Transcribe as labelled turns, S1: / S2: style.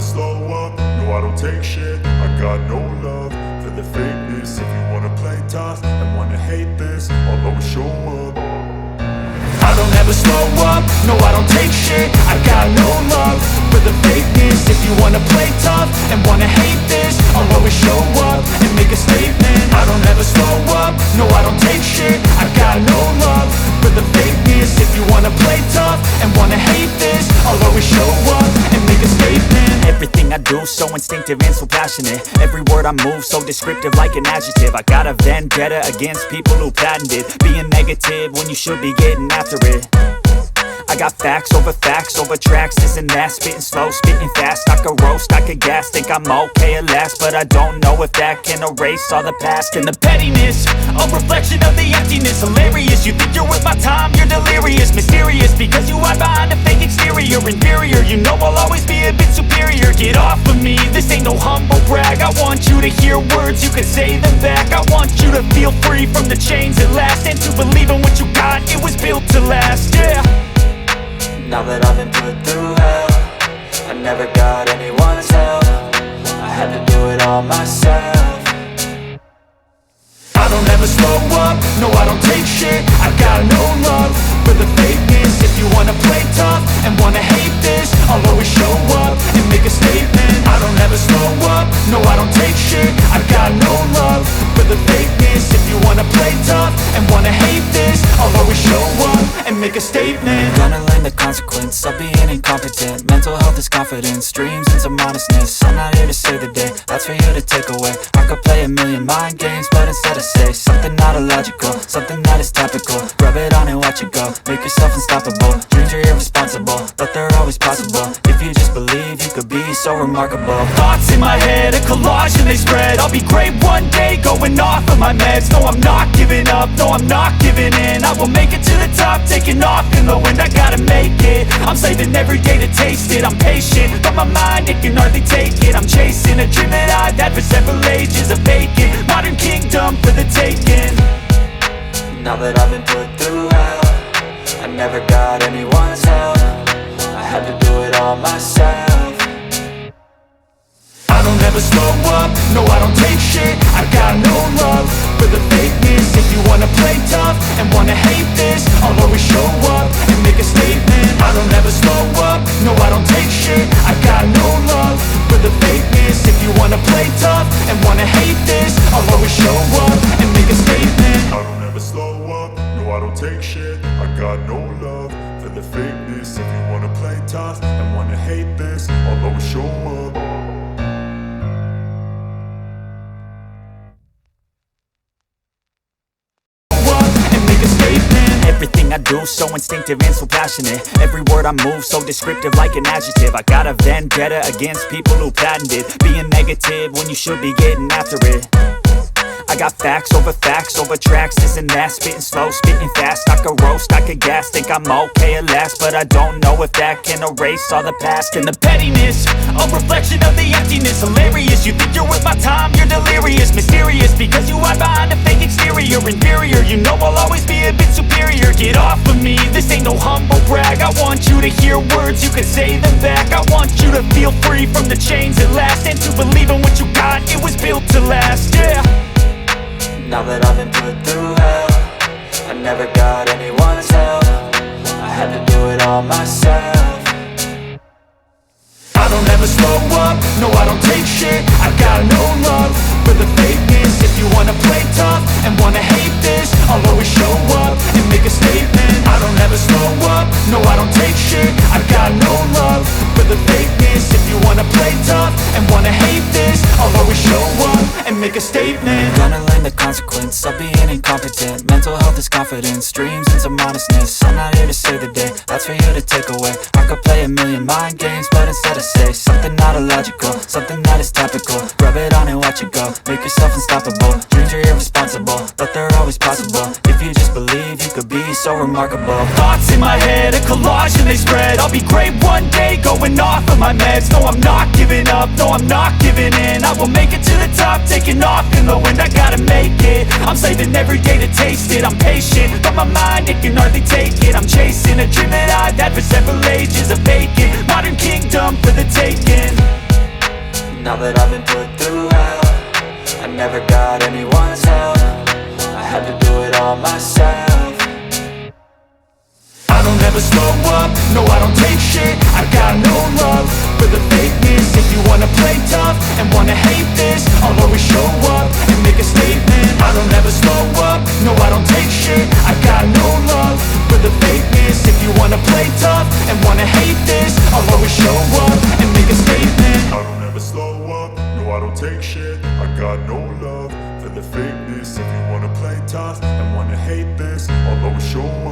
S1: slow up, no I don't take shit. I got no love for the fakeness. If you wanna play tough and wanna hate this, I'll always show up. I don't ever slow up, no I don't take shit. I got no love for the fakeness. If you wanna play tough and wanna hate this, I'll always show up and make a statement. I don't ever slow up, no I don't take shit. I got no love for the fakeness. If you wanna play tough and wanna hate this, I'll always show up and make a statement.
S2: Everything I do so instinctive and so passionate. Every word I move so descriptive like an adjective. I got a vendetta against people who patented being negative when you should be getting after it. I got facts over tracks, this and that. Spitting slow, spitting fast. I could roast, I could gas. Think I'm okay at last, but I don't know if that can erase all the past. And the pettiness, a reflection of the emptiness. Hilarious, you think you're worth my time, you're delirious. Mysterious, because you hide behind a fake exterior. Inferior, you know I'll always be a bit superior. Get off of me, this ain't no humble brag. I want you to hear words, you can say them back. I want you to feel free from the chains at last, and to believe in what you got, it was built to last, yeah.
S3: Now that I've been put through hell, I never got anyone's help. I had to do it all myself.
S1: I don't ever slow up, no I don't take shit. I got no love for the fakeness. If you wanna play tough and wanna hate this, I'll always show up and make a statement. I don't ever slow up, no I don't take shit. I got no love for the fakeness. If you wanna play tough and wanna hate this, I'll always show up and make a statement.
S3: Gonna learn the consequence of being incompetent. Mental health is confidence, dreams and some modestness. I'm not here to save the day, that's for you to take away. I could play a million mind games, but instead I say something not illogical, something that is topical. Rub it on and watch it go, make yourself unstoppable. Dreams are irresponsible, but they're always possible. If you just believe, you could be so remarkable.
S2: Thoughts in my head, a collage and they spread. I'll be great one day, going off of my meds. No, I'm not giving up, no, I'm not giving in. I will make it to the top, taking off in the wind. I gotta make it, I'm saving every day to taste it. I'm patient, but my mind, it can hardly take it. I'm chasing a dream that I've had for several ages. A vacant, modern kingdom for the taking.
S3: Now that I've been put through hell, I never got anyone's help. I had to do it all myself.
S1: I don't ever slow up, no I don't take shit. I got no love for the fakeness. If you wanna play tough and wanna hate this, I'll always show up and make a statement. I don't ever slow up, no I don't take shit. I got no love for the fakeness. If you wanna play tough and wanna hate this, I'll always show up and make a statement. I don't ever slow up, no I don't take shit. I got no love for the fakeness. If you wanna play tough and wanna hate this, I'll always show up.
S2: Everything I do so instinctive and so passionate. Every word I move so descriptive like an adjective. I got a vendetta against people who patented being negative when you should be getting after it. I got facts over tracks, this and that. Spitting slow, spitting fast. I could roast, I could gas. Think I'm okay at last, but I don't know if that can erase all the past. And the pettiness, a reflection of the emptiness. Hilarious, you think you're worth my time, you're delirious. Mysterious, because you hide behind a fake exterior. Inferior, you know I'll always be a bit superior. Get off of me, this ain't no humble brag. I want you to hear words, you can say them back. I want you to feel free from the chains at last, and to believe in what you got, it was built to last, yeah.
S3: Now that I've been put through hell, I never got anyone's help. I had to do it all myself.
S1: I don't ever slow up, no I don't take shit. I got no love for the fakeness. If you wanna play tough and wanna hate this, I'll always show up and make a statement. I don't ever slow up, no I don't take shit. I got no love for the fakeness. If you wanna play tough and wanna hate this, I'll always show up and make a statement.
S3: Gonna learn the consequence of being incompetent. Mental health is confidence, dreams and some modestness. I'm not here to save the day, that's for you to take away. I could play a million mind games, but instead I say something not illogical, something that is topical. Rub it on and watch it go, make yourself unstoppable. Dreams are irresponsible, but they're always possible. If you just believe, you could be so remarkable.
S2: Thoughts in my head, a collage and they spread. I'll be great one day, going off of my meds. No, I'm not giving up, no, I'm not giving in. I will make it to the top, taking off in the wind. I gotta make it, I'm saving every day to taste it. I'm patient, but my mind, it can hardly take it. I'm chasing a dream that I've had for several ages. A vacant, modern kingdom for the taking.
S3: Now that I've been put through hell, I never got anyone's help. I had to do it all myself.
S2: I don't ever slow up, no I don't take shit. I got no love for the fakeness. If you wanna play tough and wanna hate this, I'll always show up and make a statement. I don't ever slow up, no I don't take shit. I got no love for the fakeness. If you wanna play tough and wanna hate this, I'll always show up and make a statement.
S1: I don't ever slow up, no I don't take shit. I got no love for the fakeness. If you wanna play tough and wanna hate this, I'll always show up